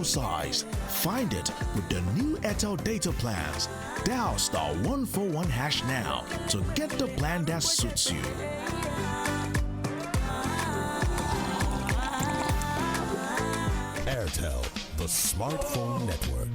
your size. Find it with the new Airtel data plans. Dial *141# now to get the plan that suits you. Airtel, the smartphone network.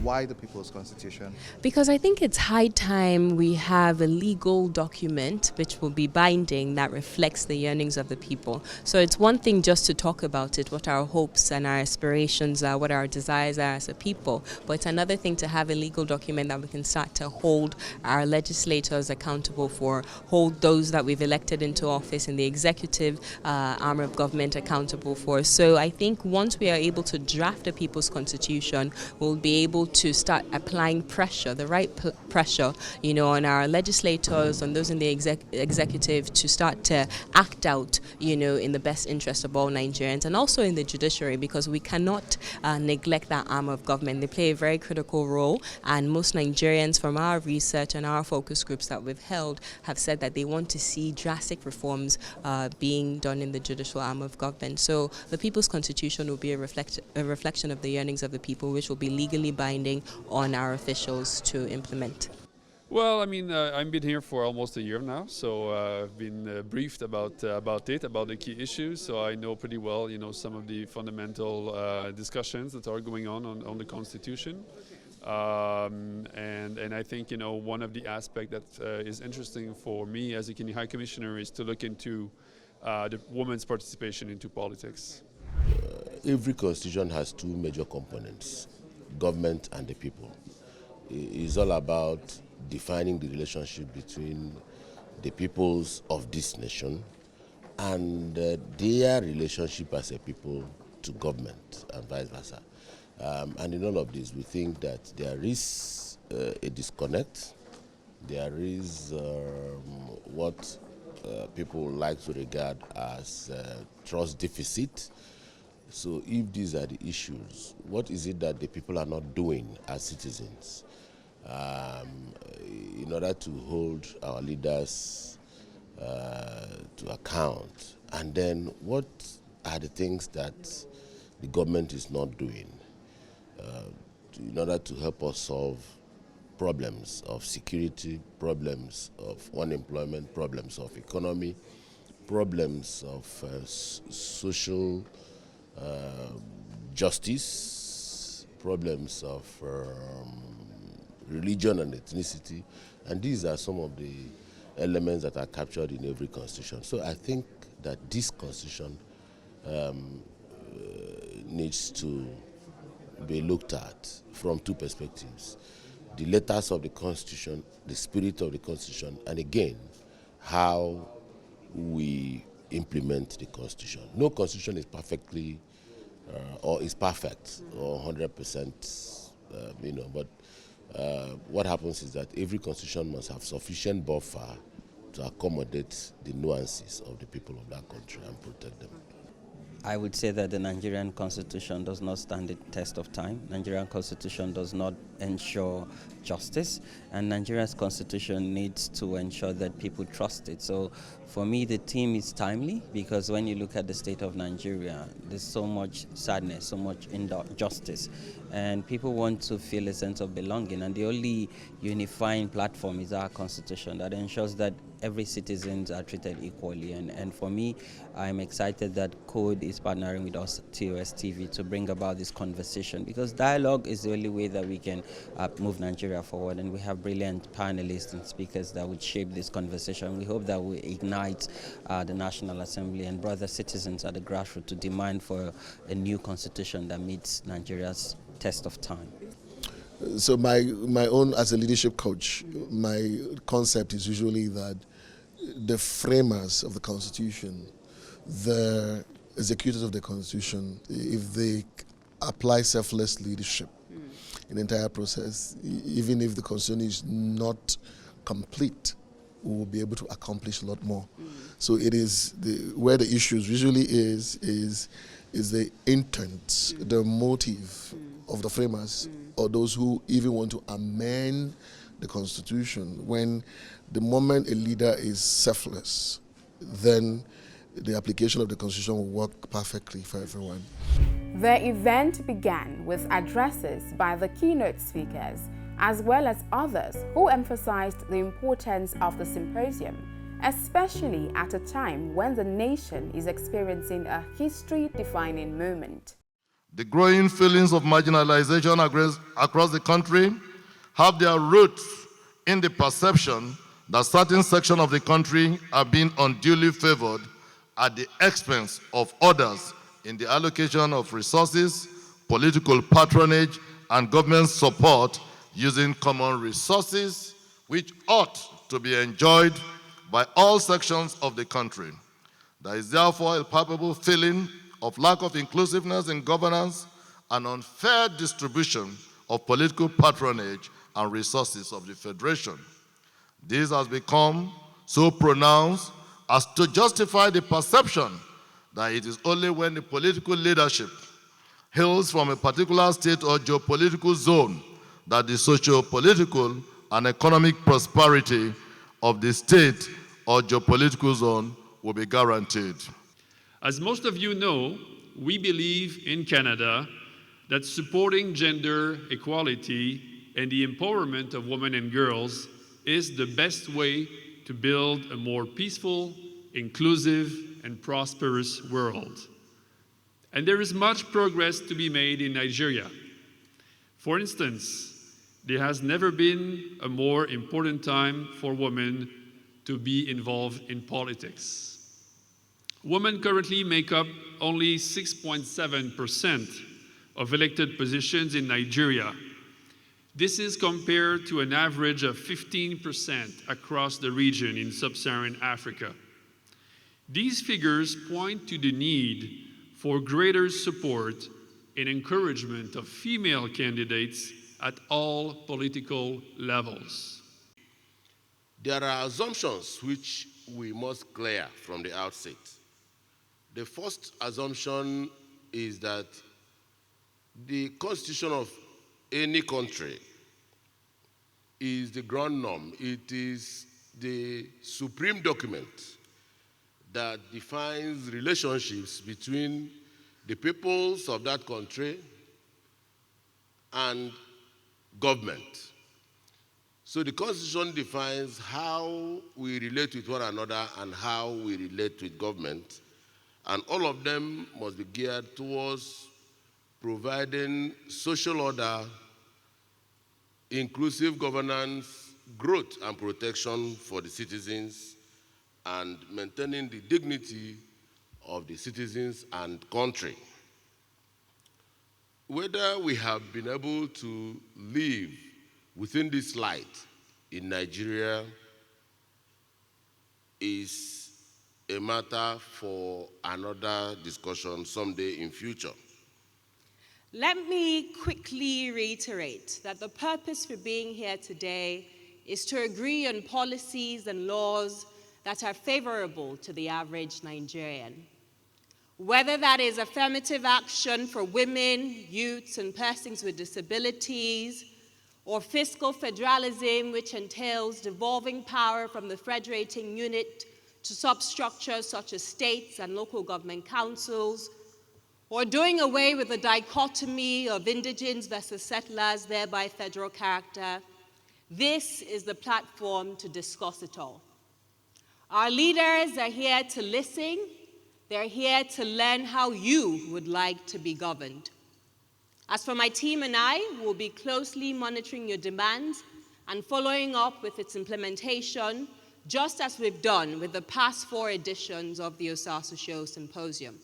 Why the People's Constitution? Because I think it's high time we have a legal document which will be binding that reflects the yearnings of the people. So it's one thing just to talk about it, what our hopes and our aspirations are, what our desires are as a people, but it's another thing to have a legal document that we can start to hold our legislators accountable for, hold those that we've elected into office in the executive arm of government accountable for. So I think once we are able to draft a People's Constitution, we'll be able to start applying pressure, the right pressure, on our legislators, on those in the executive to start to act out, in the best interest of all Nigerians, and also in the judiciary, because we cannot neglect that arm of government. They play a very critical role, and most Nigerians, from our research and our focus groups that we've held, have said that they want to see drastic reforms being done in the judicial arm of government. So the People's Constitution will be a reflection of the yearnings of the people, which will be legally binding on our officials to implement. Well, I've been here for almost a year now, so I've been briefed about the key issues. So I know pretty well, some of the fundamental discussions that are going on the Constitution. And I think, one of the aspects that is interesting for me as a High Commissioner is to look into the women's participation into politics. Every constitution has two major components: government and the people. It's all about defining the relationship between the peoples of this nation and their relationship as a people to government and vice versa. And in all of this, we think that there is a disconnect. There is what people like to regard as trust deficit. So if these are the issues, what is it that the people are not doing as citizens in order to hold our leaders to account? And then what are the things that the government is not doing in order to help us solve problems of security, problems of unemployment, problems of economy, problems of social justice, problems of religion and ethnicity, and these are some of the elements that are captured in every constitution. So I think that this constitution needs to be looked at from two perspectives: the letters of the Constitution, the spirit of the Constitution, and again, how we implement the Constitution. No constitution is perfectly or is perfect or 100%, but what happens is that every constitution must have sufficient buffer to accommodate the nuances of the people of that country and protect them. I would say that the Nigerian Constitution does not stand the test of time. Nigerian Constitution does not ensure justice, and Nigeria's Constitution needs to ensure that people trust it. So for me, the theme is timely, because when you look at the state of Nigeria, there's so much sadness, so much injustice, and people want to feel a sense of belonging, and the only unifying platform is our Constitution that ensures that every citizens are treated equally. And for me, I'm excited that CODE is partnering with us, TOS TV, to bring about this conversation, because dialogue is the only way that we can move Nigeria forward, and we have brilliant panelists and speakers that would shape this conversation. We hope that we ignite the National Assembly and brother citizens at the grassroots to demand for a new constitution that meets Nigeria's test of time. So my own, as a leadership coach, my concept is usually that the framers of the Constitution, the executors of the Constitution, if they apply selfless leadership in the entire process, even if the Constitution is not complete, we will be able to accomplish a lot more. So it is where the issues usually is the intent, the motive of the framers, or those who even want to amend the Constitution, when the moment a leader is selfless, then the application of the Constitution will work perfectly for everyone. The event began with addresses by the keynote speakers, as well as others who emphasized the importance of the symposium, especially at a time when the nation is experiencing a history-defining moment. The growing feelings of marginalization across the country have their roots in the perception that certain sections of the country are being unduly favored at the expense of others in the allocation of resources, political patronage, and government support using common resources which ought to be enjoyed by all sections of the country. There is therefore a palpable feeling of lack of inclusiveness in governance and unfair distribution of political patronage and resources of the Federation. This has become so pronounced as to justify the perception that it is only when the political leadership hails from a particular state or geopolitical zone that the socio-political and economic prosperity of the state or geopolitical zone will be guaranteed. As most of you know, we believe in Canada that supporting gender equality and the empowerment of women and girls is the best way to build a more peaceful, inclusive, and prosperous world. And there is much progress to be made in Nigeria. For instance, there has never been a more important time for women to be involved in politics. Women currently make up only 6.7% of elected positions in Nigeria. This is compared to an average of 15% across the region in sub-Saharan Africa. These figures point to the need for greater support and encouragement of female candidates at all political levels. There are assumptions which we must clear from the outset. The first assumption is that the constitution of any country is the ground norm. It is the supreme document that defines relationships between the peoples of that country and government. So the Constitution defines how we relate with one another and how we relate with government, and all of them must be geared towards providing social order, inclusive governance, growth and protection for the citizens, and maintaining the dignity of the citizens and country. Whether we have been able to live within this light in Nigeria is a matter for another discussion someday in future. Let me quickly reiterate that the purpose for being here today is to agree on policies and laws that are favorable to the average Nigerian. Whether that is affirmative action for women, youths, and persons with disabilities, or fiscal federalism, which entails devolving power from the federating unit to substructures such as states and local government councils, or doing away with the dichotomy of indigents versus settlers, thereby federal character, this is the platform to discuss it all. Our leaders are here to listen. They're here to learn how you would like to be governed. As for my team and I, we'll be closely monitoring your demands and following up with its implementation, just as we've done with the past 4 editions of the Osasu Show Symposium.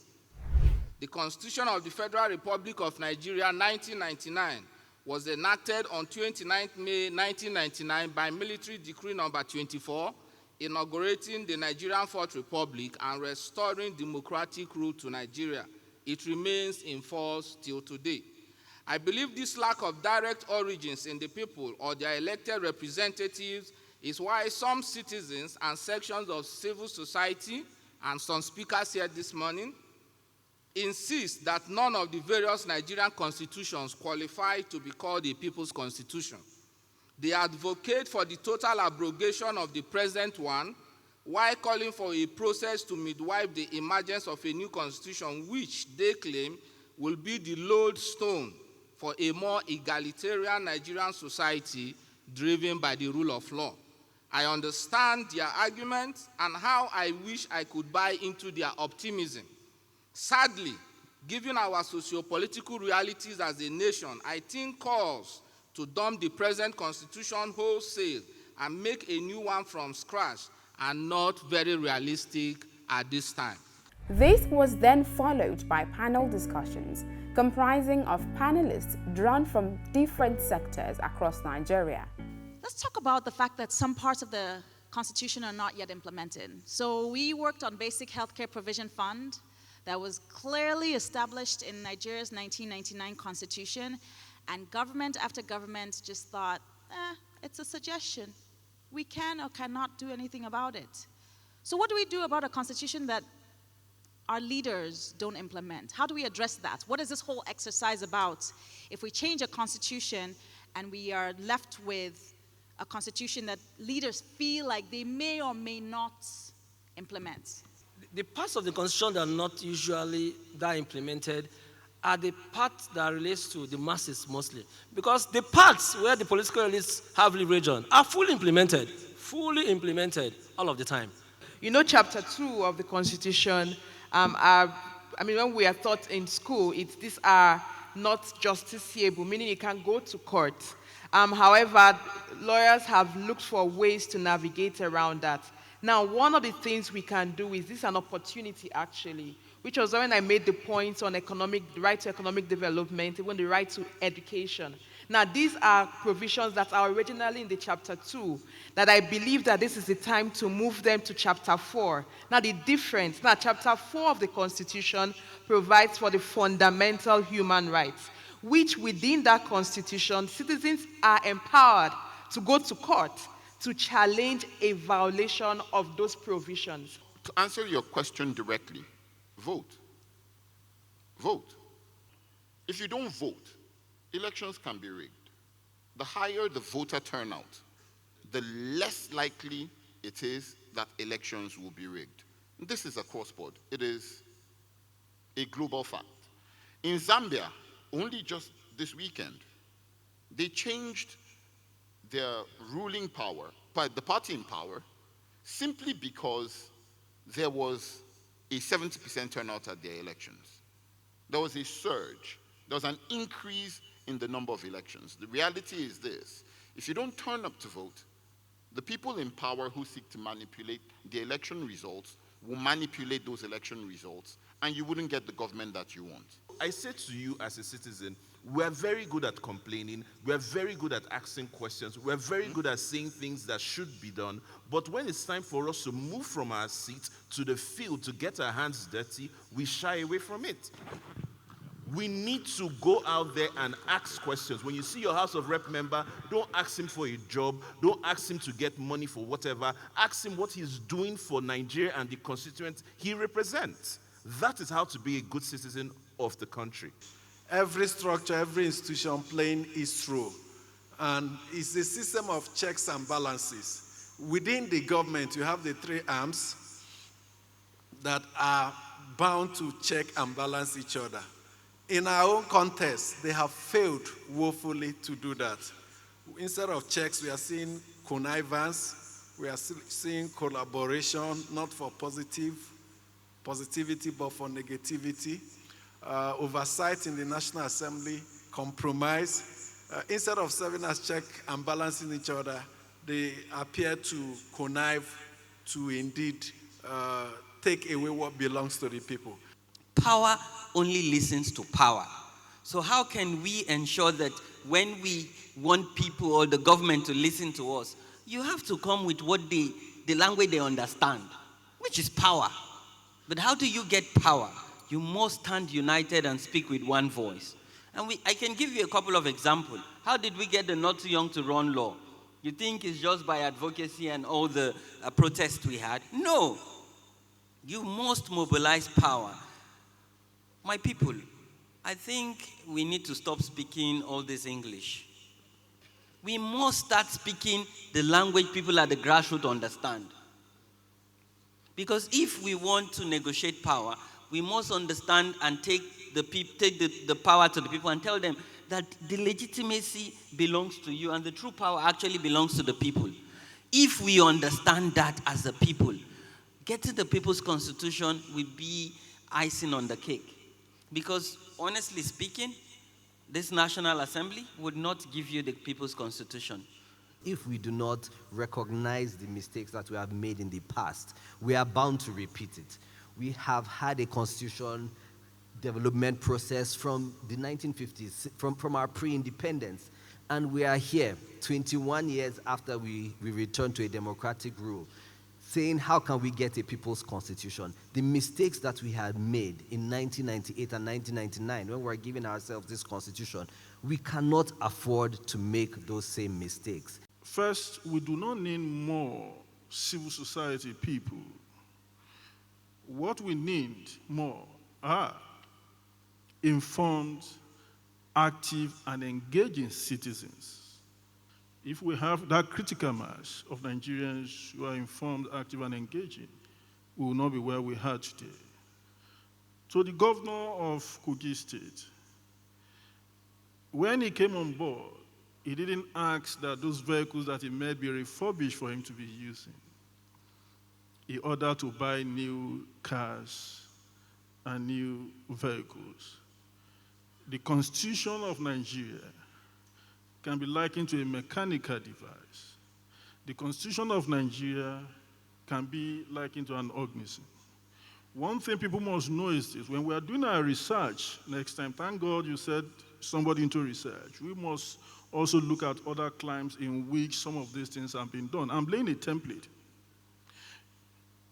The Constitution of the Federal Republic of Nigeria, 1999, was enacted on 29 May 1999 by Military Decree Number 24, inaugurating the Nigerian Fourth Republic and restoring democratic rule to Nigeria. It remains in force till today. I believe this lack of direct origins in the people or their elected representatives is why some citizens and sections of civil society, and some speakers here this morning, insist that none of the various Nigerian constitutions qualify to be called a people's constitution. They advocate for the total abrogation of the present one, while calling for a process to midwife the emergence of a new constitution, which they claim will be the lodestone for a more egalitarian Nigerian society driven by the rule of law. I understand their arguments and how I wish I could buy into their optimism. Sadly, given our socio-political realities as a nation, I think calls to dump the present constitution wholesale and make a new one from scratch are not very realistic at this time. This was then followed by panel discussions comprising of panelists drawn from different sectors across Nigeria. Let's talk about the fact that some parts of the Constitution are not yet implemented. So we worked on Basic Healthcare Provision Fund that was clearly established in Nigeria's 1999 Constitution, and government after government just thought, it's a suggestion. We can or cannot do anything about it. So what do we do about a constitution that our leaders don't implement? How do we address that? What is this whole exercise about? If we change a constitution and we are left with a constitution that leaders feel like they may or may not implement. The parts of the constitution that are not usually that implemented are the parts that relates to the masses mostly. Because the parts where the political elites have leverage on are fully implemented all of the time. You know, Chapter 2 of the Constitution, when we are taught in school, these are not justiciable, meaning you can go to court. However, lawyers have looked for ways to navigate around that. Now, one of the things we can do is this an opportunity, actually, which was when I made the point on the right to economic development, even the right to education. Now, these are provisions that are originally in the Chapter 2, that I believe that this is the time to move them to Chapter 4. Now, the difference, Chapter 4 of the Constitution provides for the fundamental human rights, which within that Constitution, citizens are empowered to go to court to challenge a violation of those provisions. To answer your question directly, vote. Vote. If you don't vote, elections can be rigged. The higher the voter turnout, the less likely it is that elections will be rigged. This is across board. It is a global fact. In Zambia, only just this weekend, they changed their ruling power, the party in power, simply because there was a 70% turnout at their elections. There was a surge. There was an increase in the number of elections. The reality is this: if you don't turn up to vote, the people in power who seek to manipulate the election results will manipulate those election results, and you wouldn't get the government that you want. I say to you as a citizen, we're very good at complaining, we're very good at asking questions, we're very good at saying things that should be done, but when it's time for us to move from our seats to the field to get our hands dirty, we shy away from it. We need to go out there and ask questions. When you see your House of Rep member, don't ask him for a job. Don't ask him to get money for whatever. Ask him what he's doing for Nigeria and the constituents he represents. That is how to be a good citizen of the country. Every structure, every institution playing its role. And it's a system of checks and balances. Within the government, you have the three arms that are bound to check and balance each other. In our own context, they have failed woefully to do that. Instead of checks, we are seeing connivance, we are seeing collaboration, not for positivity, but for negativity. Oversight in the National Assembly, compromise. Instead of serving as check and balancing each other, they appear to connive to indeed take away what belongs to the people. Power only listens to power. So how can we ensure that when we want people or the government to listen to us, you have to come with what the language they understand, which is power. But how do you get power? You must stand united and speak with one voice. And I can give you a couple of examples. How did we get the Not Too Young to Run law? You think it's just by advocacy and all the protests we had? No. You must mobilize power. My people, I think we need to stop speaking all this English. We must start speaking the language people at the grassroots understand. Because if we want to negotiate power, we must understand and take the power to the people and tell them that the legitimacy belongs to you and the true power actually belongs to the people. If we understand that as a people, getting the people's constitution will be icing on the cake. Because honestly speaking, this National Assembly would not give you the people's constitution. If we do not recognize the mistakes that we have made in the past, we are bound to repeat it. We have had a constitution development process from the 1950s, from our pre-independence, and we are here 21 years after we returned to a democratic rule, saying how can we get a people's constitution? The mistakes that we had made in 1998 and 1999 when we were giving ourselves this constitution, we cannot afford to make those same mistakes. First, we do not need more civil society people. What we need more are informed, active, and engaging citizens. If we have that critical mass of Nigerians who are informed, active, and engaging, we will not be where we are today. So the governor of Kogi State, when he came on board, he didn't ask that those vehicles that he made be refurbished for him to be using. He ordered to buy new cars and new vehicles. The Constitution of Nigeria can be likened to a mechanical device. The Constitution of Nigeria can be likened to an organism. One thing people must know is this: when we are doing our research next time, thank God you said somebody into research, we must also look at other climes in which some of these things have been done. I'm laying a template.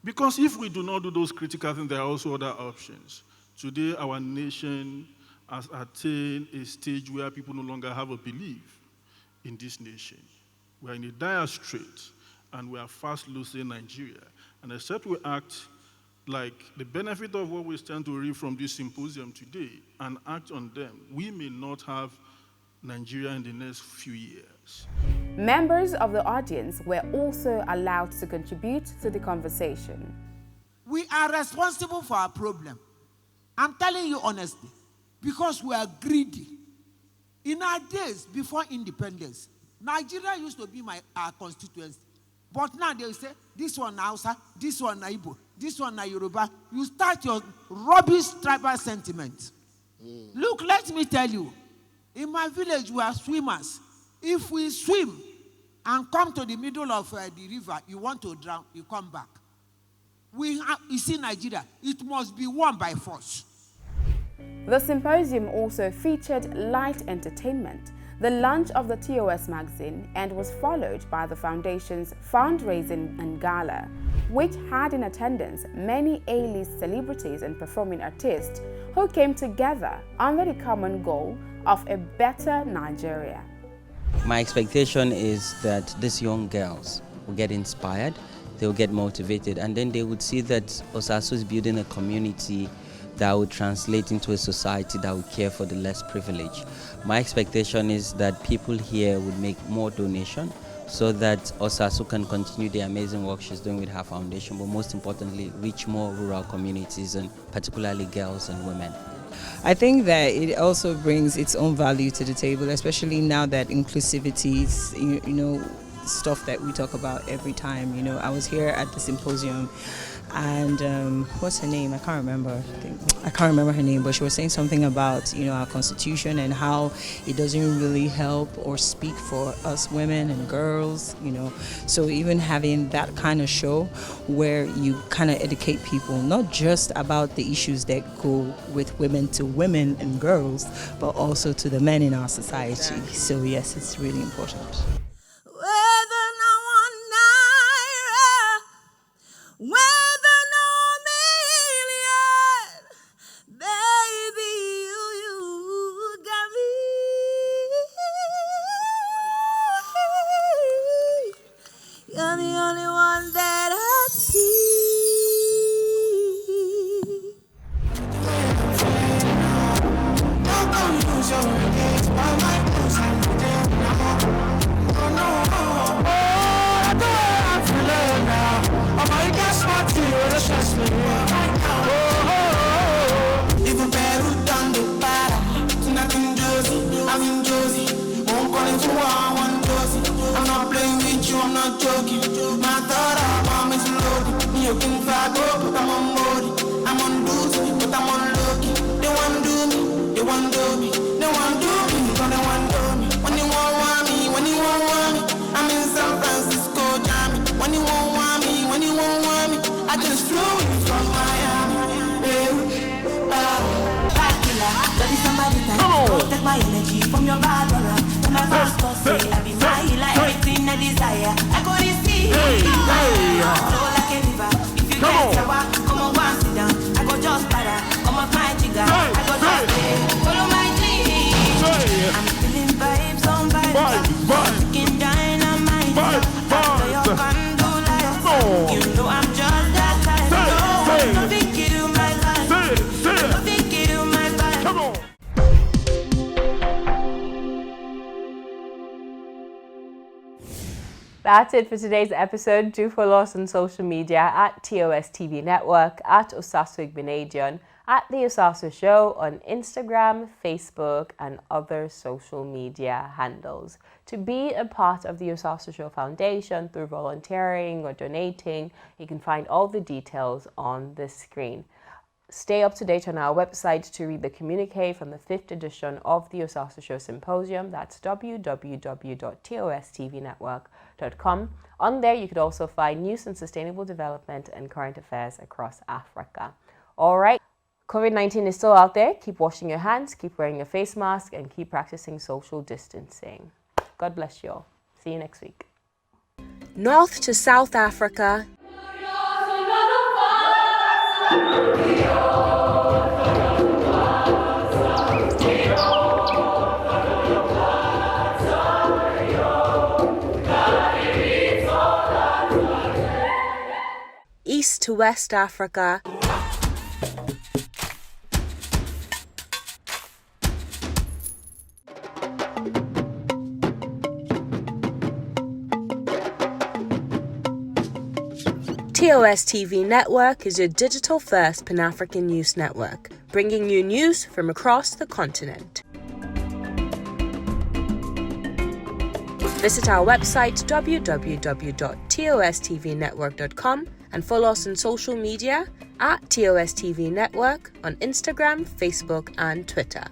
Because if we do not do those critical things, there are also other options. Today, our nation has attained a stage where people no longer have a belief in this nation. We are in a dire strait, and we are fast losing Nigeria. And except we act like the benefit of what we stand to reap from this symposium today and act on them, we may not have Nigeria in the next few years. Members of the audience were also allowed to contribute to the conversation. We are responsible for our problem. I'm telling you honestly, because we are greedy. In our days before independence, Nigeria used to be our constituency. But now they say, this one Hausa, this one Igbo, this one Yoruba. You start your rubbish tribal sentiment. Look, let me tell you, in my village we are swimmers. If we swim and come to the middle of the river, you want to drown, you come back. You see Nigeria, it must be won by force. The symposium also featured light entertainment, the launch of the TOS magazine, and was followed by the foundation's fundraising and gala, which had in attendance many A-list celebrities and performing artists who came together under the common goal of a better Nigeria. My expectation is that these young girls will get inspired, they'll get motivated, and then they would see that Osasu is building a community that would translate into a society that would care for the less privileged. My expectation is that people here would make more donation so that Osasu can continue the amazing work she's doing with her foundation, but most importantly, reach more rural communities and particularly girls and women. I think that it also brings its own value to the table, especially now that inclusivity is, you know, stuff that we talk about every time. You know, I was here at the symposium, and what's her name? I can't remember. I can't remember her name, but she was saying something about, you know, our constitution and how it doesn't really help or speak for us women and girls, you know. So even having that kind of show where you kind of educate people, not just about the issues that go with women to women and girls, but also to the men in our society. So yes, it's really important. You're the only one that I see. Don't use your Even Peru done the para. Tonight in Josie, I'm in Josie. Won't call it one Josie. I'm not playing with you, I'm not joking. My thought I'm is loaded. Me, you can fly go, but I'm on board. I'm on duty, but I'm on lucky. They want do me, they want do me. They want do me, but they want do me. When you want me, when you want me. I'm in San Francisco, Jammy. When you want me, when you want me. I just flew in from Miami. Take my energy from your bad brother. When I first got say I be my healer, everything I desire. I go receive. Flow like a river. If you get sour, come on, one sit down. I go just better. Come on, my trigger. I go just play. Follow my dream. I'm feeling vibes on vibes. Chicken dynamite. After your condo life, you know I'm just that type. No big kid in my life. No big kid in my life. Come on. That's it for today's episode. Do follow us on social media at TOS TV Network, at Osasu Show, at the Osasu Show on Instagram, Facebook, and other social media handles. To be a part of the Osasu Show Foundation through volunteering or donating, you can find all the details on the screen. Stay up to date on our website to read the communique from the 5th edition of the Osasu Show Symposium. That's www.tostvnetwork.com. On there, you could also find news on sustainable development and current affairs across Africa. All right, COVID-19 is still out there. Keep washing your hands, keep wearing your face mask, and keep practicing social distancing. God bless you all. See you next week. North to South Africa. East to West Africa. TOS TV Network is your digital-first Pan-African news network, bringing you news from across the continent. Visit our website www.tostvnetwork.com and follow us on social media at TOS TV Network on Instagram, Facebook, and Twitter.